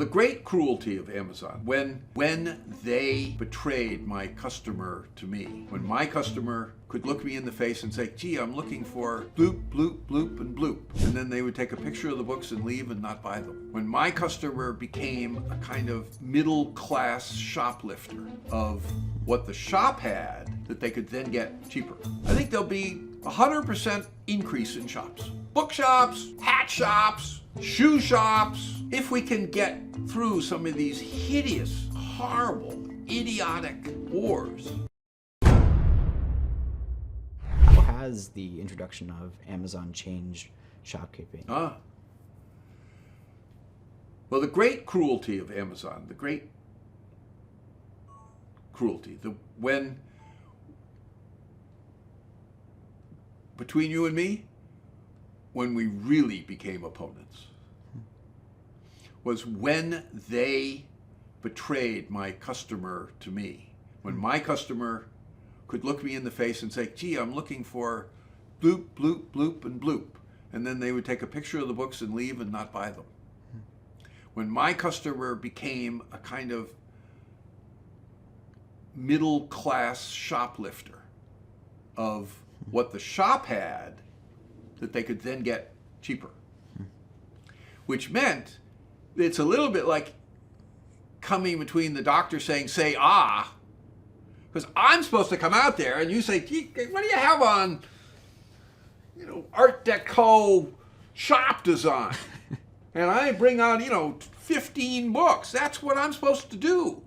Well, the great cruelty of Amazon, when they betrayed my customer to me, when my customer could look me in the face and say, gee, I'm looking for bloop, bloop, bloop, and bloop. And then they would take a picture of the books and leave and not buy them. When my customer became a kind of middle-class shoplifter of what the shop had that they could then get cheaper. I think there'll be 100% increase in shops. Bookshops, hat shops, shoe shops. If we can get through some of these hideous, horrible, idiotic wars. How has the introduction of Amazon changed shopkeeping? Well, the great cruelty of Amazon, the great cruelty, when between you and me, when we really became opponents, was when they betrayed my customer to me. When my customer could look me in the face and say, gee, I'm looking for bloop, bloop, bloop, and bloop. And then they would take a picture of the books and leave and not buy them. When my customer became a kind of middle-class shoplifter of what the shop had that they could then get cheaper. Which meant it's a little bit like coming between the doctor saying, say, ah, because I'm supposed to come out there and you say, gee, what do you have on, Art Deco shop design? And I bring out, 15 books. That's what I'm supposed to do.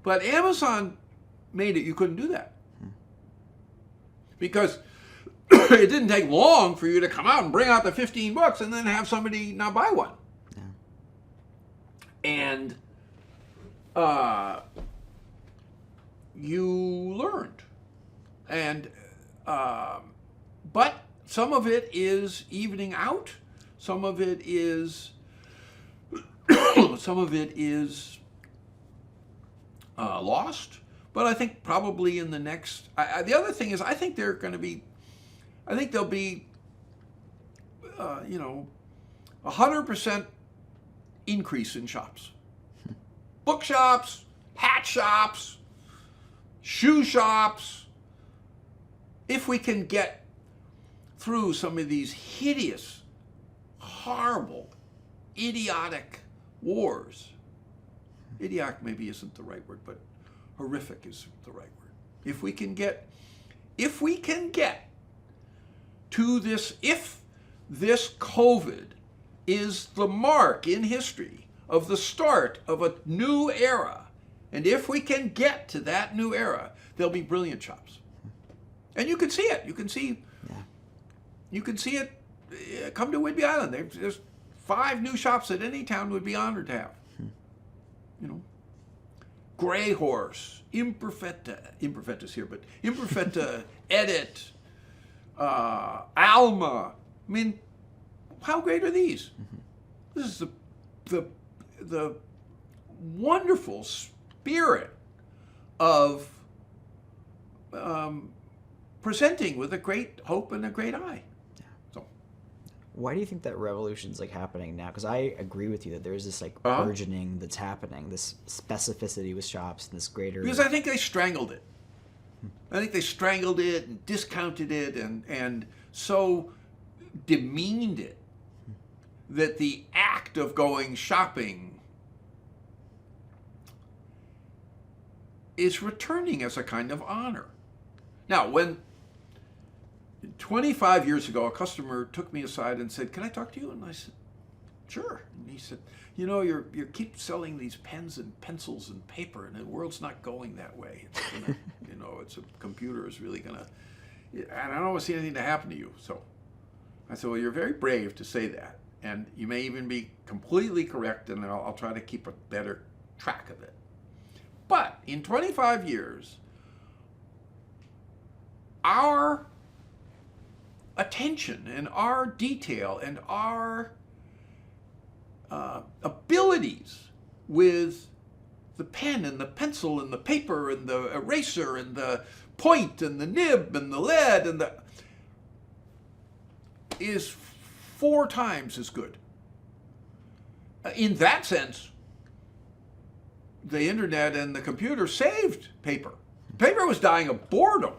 But Amazon made it you couldn't do that. Because it didn't take long for you to come out and bring out the 15 books and then have somebody not buy one. Yeah. And you learned. And but some of it is evening out. Some of it is lost. But I think probably in the next. The other thing is, I think there'll be 100% increase in shops. Bookshops, hat shops, shoe shops. If we can get through some of these hideous, horrible, idiotic wars. Idiotic maybe isn't the right word, but horrific is the right word. If we can get to this, if this COVID is the mark in history of the start of a new era, and if we can get to that new era, there'll be brilliant shops. And you can see it. You can see it. Come to Whidbey Island. There's 5 new shops that any town would be honored to have. Grey Horse, Imperfetta's here, but Imperfetta, Edit, Alma. I mean, how great are these? This is the wonderful spirit of presenting with a great hope and a great eye. So, why do you think that revolution's happening now? Because I agree with you that there's this burgeoning that's happening, this specificity with shops, and this greater. Because I think they strangled it. I think they strangled it and discounted it and so demeaned it that the act of going shopping is returning as a kind of honor. Now, when 25 years ago, a customer took me aside and said, can I talk to you? And I said, sure. And he said, you keep selling these pens and pencils and paper, and the world's not going that way. It's gonna, it's a computer is really gonna, and I don't want to see anything to happen to you. So I said, well, you're very brave to say that, and you may even be completely correct, and I'll try to keep a better track of it. But in 25 years, our attention and our detail and our abilities with the pen and the pencil and the paper and the eraser and the point and the nib and the lead and the is 4 times as good. In that sense, the internet and the computer saved paper. Paper was dying of boredom.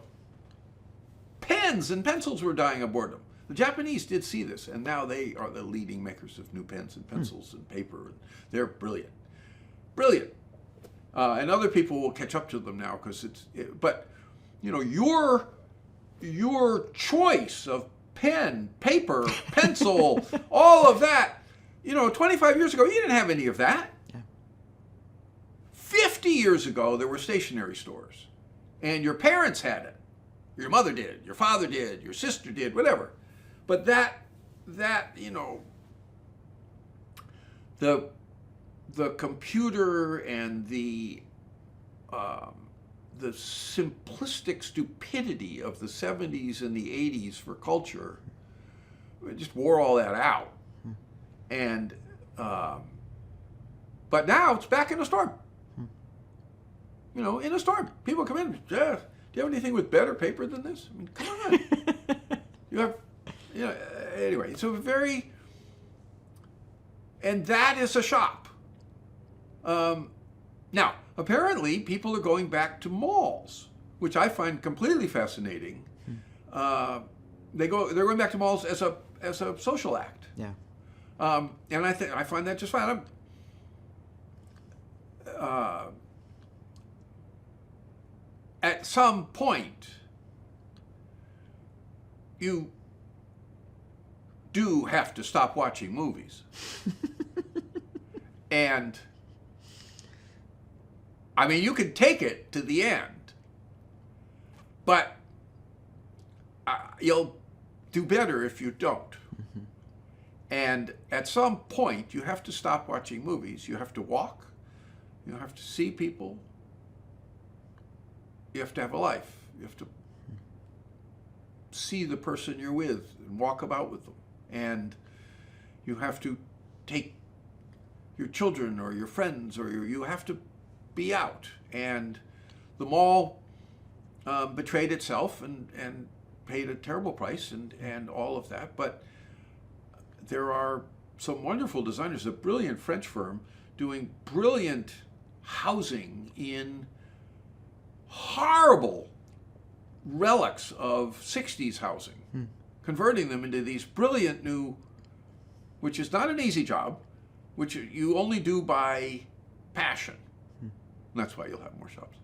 Pens and pencils were dying of boredom. The Japanese did see this, and now they are the leading makers of new pens and pencils and paper. And they're brilliant. Brilliant. And other people will catch up to them now because but, you know, your choice of pen, paper, pencil, all of that, you know, 25 years ago, you didn't have any of that. Yeah. 50 years ago, there were stationery stores, and your parents had it. Your mother did, your father did, your sister did, whatever. But that you know, the computer and the simplistic stupidity of the 70s and the 80s for culture, it just wore all that out. And but now it's back in a storm. You know, in a storm. People come in, yeah, do you have anything with better paper than this? I mean, come on. You have, you know, anyway, so and that is a shop. Now, apparently, people are going back to malls, which I find completely fascinating. They're going back to malls as a social act. Yeah. And I find that just fine. At some point, you do have to stop watching movies. And I mean, you can take it to the end, but you'll do better if you don't. And at some point, you have to stop watching movies. You have to walk. You have to see people. You have to have a life. You have to see the person you're with and walk about with them. And you have to take your children or your friends, or you have to be out. And the mall betrayed itself and paid a terrible price and all of that. But there are some wonderful designers, a brilliant French firm doing brilliant housing in horrible relics of 60s housing, converting them into these brilliant new, which is not an easy job, which you only do by passion. And that's why you'll have more shops.